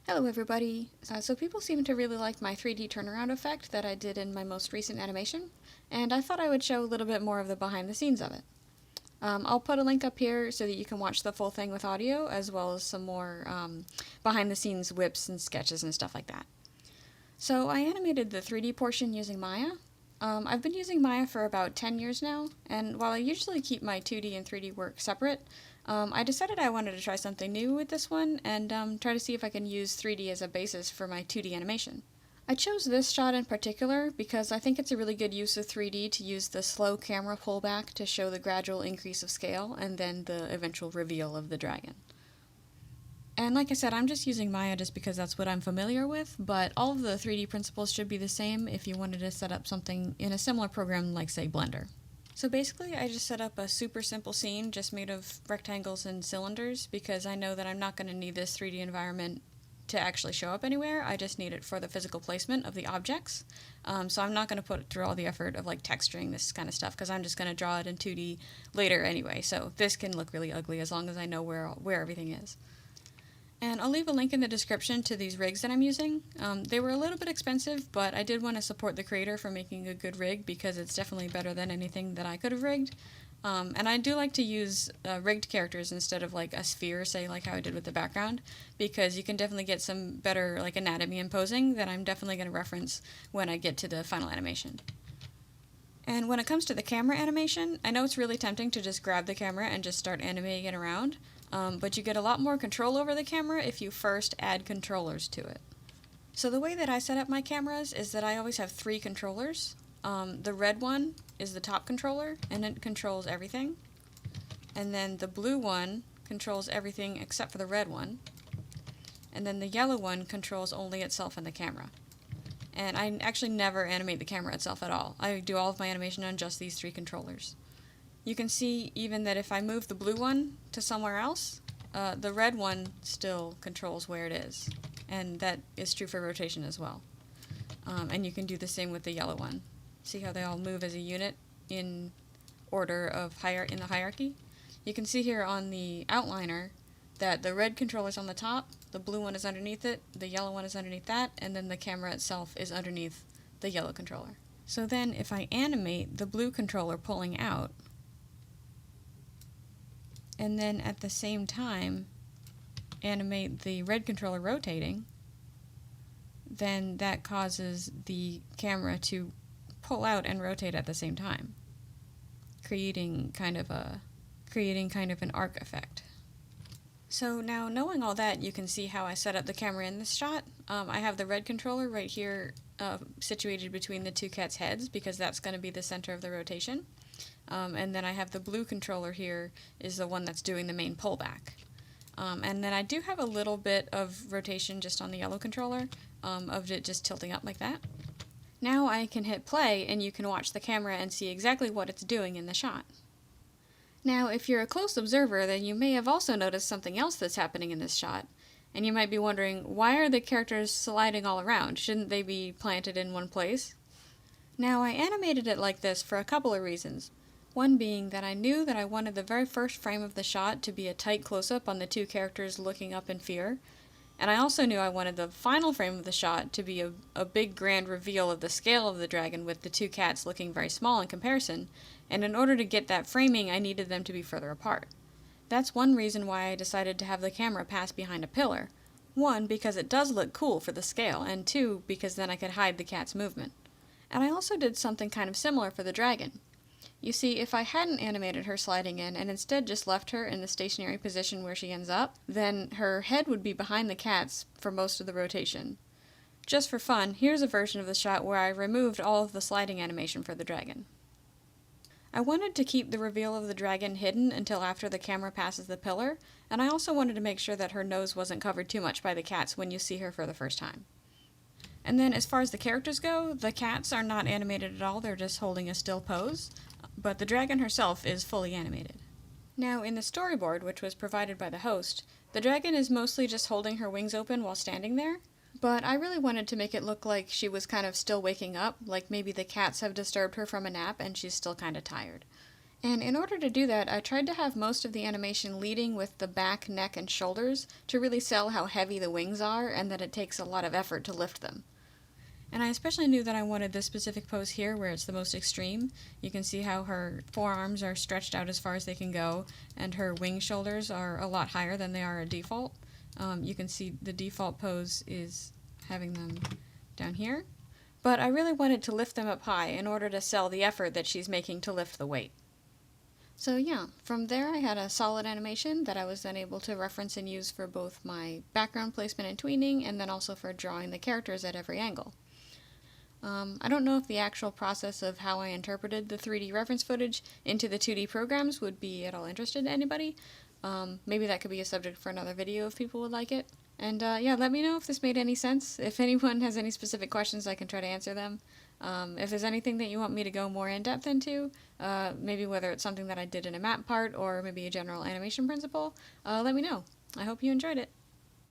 Hello everybody! So people seem to really like my 3D turnaround effect that I did in my most recent animation, and I thought I would show a little bit more of the behind the scenes of it. I'll put a link up here so that you can watch the full thing with audio, as well as some more behind the scenes whips and sketches and stuff like that. So I animated the 3D portion using Maya. I've been using Maya for about 10 years now, and while I usually keep my 2D and 3D work separate, I decided I wanted to try something new with this one and try to see if I can use 3D as a basis for my 2D animation. I chose this shot in particular because I think it's a really good use of 3D to use the slow camera pullback to show the gradual increase of scale and then the eventual reveal of the dragon. And like I said, I'm just using Maya just because that's what I'm familiar with, but all of the 3D principles should be the same if you wanted to set up something in a similar program like, say, Blender. So basically, I just set up a super simple scene just made of rectangles and cylinders because I know that I'm not going to need this 3D environment to actually show up anywhere. I just need it for the physical placement of the objects. So I'm not going to put through all the effort of like texturing this kind of stuff because I'm just going to draw it in 2D later anyway. So this can look really ugly as long as I know where everything is. And I'll leave a link in the description to these rigs that I'm using. They were a little bit expensive, but I did want to support the creator for making a good rig because it's definitely better than anything that I could have rigged. And I do like to use rigged characters instead of like a sphere, say like how I did with the background, because you can definitely get some better like anatomy and posing that I'm definitely going to reference when I get to the final animation. And when it comes to the camera animation, I know it's really tempting to just grab the camera and just start animating it around. But you get a lot more control over the camera if you first add controllers to it. So the way that I set up my cameras is that I always have 3 controllers. The red one is the top controller, and it controls everything. And then the blue one controls everything except for the red one. And then the yellow one controls only itself and the camera. And I actually never animate the camera itself at all. I do all of my animation on just these 3 controllers. You can see even that if I move the blue one to somewhere else, the red one still controls where it is. And that is true for rotation as well. And you can do the same with the yellow one. See how they all move as a unit in order of in the hierarchy? You can see here on the outliner that the red controller is on the top, the blue one is underneath it, the yellow one is underneath that, and then the camera itself is underneath the yellow controller. So then if I animate the blue controller pulling out, and then at the same time animate the red controller rotating, then that causes the camera to pull out and rotate at the same time, creating kind of an arc effect. So now knowing all that, you can see how I set up the camera in this shot. I have the red controller right here situated between the 2 cats' heads because that's going to be the center of the rotation. And then I have the blue controller here is the one that's doing the main pullback. And then I do have a little bit of rotation just on the yellow controller, of it just tilting up like that. Now I can hit play and you can watch the camera and see exactly what it's doing in the shot. Now if you're a close observer, then you may have also noticed something else that's happening in this shot. And you might be wondering, why are the characters sliding all around? Shouldn't they be planted in one place? Now I animated it like this for a couple of reasons. One being that I knew that I wanted the very first frame of the shot to be a tight close-up on the 2 characters looking up in fear, and I also knew I wanted the final frame of the shot to be a big grand reveal of the scale of the dragon with the 2 cats looking very small in comparison, and in order to get that framing I needed them to be further apart. That's one reason why I decided to have the camera pass behind a pillar. 1, because it does look cool for the scale, and 2, because then I could hide the cat's movement. And I also did something kind of similar for the dragon. You see, if I hadn't animated her sliding in and instead just left her in the stationary position where she ends up, then her head would be behind the cats for most of the rotation. Just for fun, here's a version of the shot where I removed all of the sliding animation for the dragon. I wanted to keep the reveal of the dragon hidden until after the camera passes the pillar, and I also wanted to make sure that her nose wasn't covered too much by the cats when you see her for the first time. And then as far as the characters go, the cats are not animated at all, they're just holding a still pose, but the dragon herself is fully animated. Now in the storyboard, which was provided by the host, the dragon is mostly just holding her wings open while standing there, but I really wanted to make it look like she was kind of still waking up, like maybe the cats have disturbed her from a nap and she's still kind of tired. And in order to do that, I tried to have most of the animation leading with the back, neck, and shoulders to really sell how heavy the wings are and that it takes a lot of effort to lift them. And I especially knew that I wanted this specific pose here where it's the most extreme. You can see how her forearms are stretched out as far as they can go, and her wing shoulders are a lot higher than they are at default. You can see the default pose is having them down here. But I really wanted to lift them up high in order to sell the effort that she's making to lift the weight. So yeah, from there I had a solid animation that I was then able to reference and use for both my background placement and tweening, and then also for drawing the characters at every angle. I don't know if the actual process of how I interpreted the 3D reference footage into the 2D programs would be at all interested to anybody. Maybe that could be a subject for another video if people would like it. And yeah, let me know if this made any sense. If anyone has any specific questions, I can try to answer them. If there's anything that you want me to go more in depth into, maybe whether it's something that I did in a map part or maybe a general animation principle, let me know. I hope you enjoyed it.